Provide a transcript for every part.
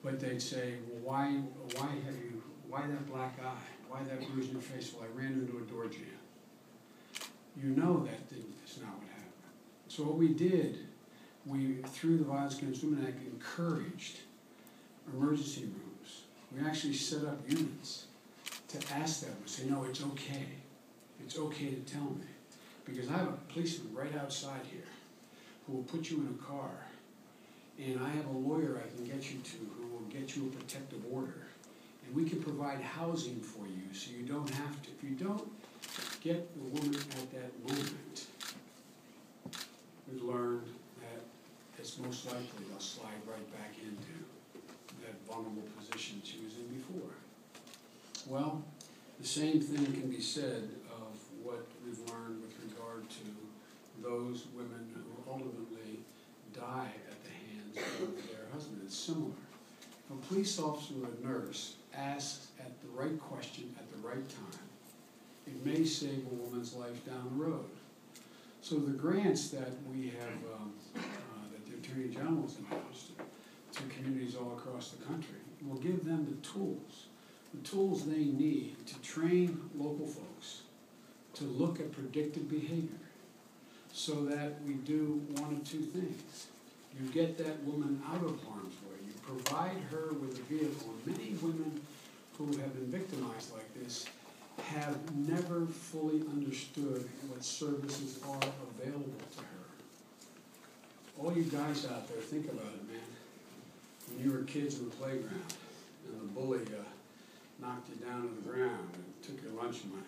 But they'd say, well, why that black eye? Why that bruise in your face? Well, I ran into a door jam. You know that's not what happened. So what we did, through the Violence Against Women Act, encouraged emergency rooms. We actually set up units to ask them, say, no, it's okay. It's okay to tell me. Because I have a policeman right outside here who will put you in a car, and I have a lawyer I can get you to who will get you a protective order. And we can provide housing for you so you don't have to. If you don't get the woman at that moment, we've learned that it's most likely they'll slide right back into that vulnerable position she was in before. Well, the same thing can be said of what we've learned with regard to those women who ultimately die at the hands of their husband. It's similar. If a police officer or a nurse asks at the right question at the right time, it may save a woman's life down the road. So the grants that we have, that the Attorney General has announced to communities all across the country, will give them the tools they need to train local folks to look at predictive behavior so that we do one of two things. You get that woman out of harm's way. You provide her with a vehicle. And many women who have been victimized like this have never fully understood what services are available to her. All you guys out there, think about it, man. When you were kids in the playground and the bully knocked you down to the ground and took your lunch money.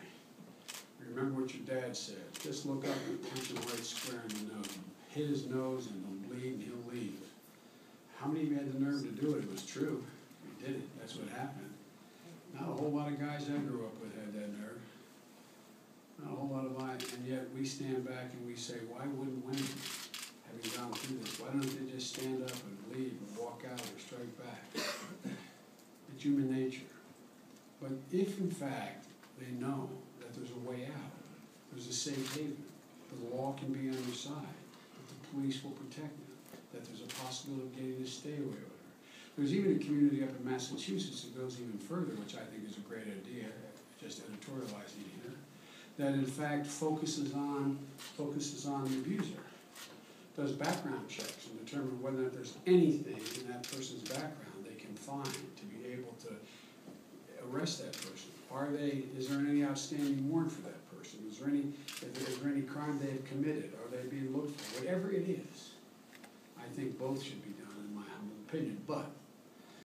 Remember what your dad said. Just look up and punch him right square in the nose. Hit his nose and he'll bleed and he'll leave. How many of you had the nerve to do it? It was true. You did it. That's what happened. Not a whole lot of guys I grew up with had that nerve. Not a whole lot of mine. And yet we stand back and we say, why wouldn't women, having gone through this, why don't they just stand up and leave or walk out or strike back? It's human nature. But if, in fact, they know that there's a way out, there's a safe haven, the law can be on your side, that the police will protect them, that there's a possibility of getting to stay away with her. There's even a community up in Massachusetts that goes even further, which I think is a great idea, just editorializing here, that in fact focuses on the abuser, does background checks and determine whether or not there's anything in that person's background they can find to be able to arrest that person. Is there any outstanding warrant for that person? Is there any crime they have committed? Are they being looked for? Whatever it is, I think both should be done, in my humble opinion. But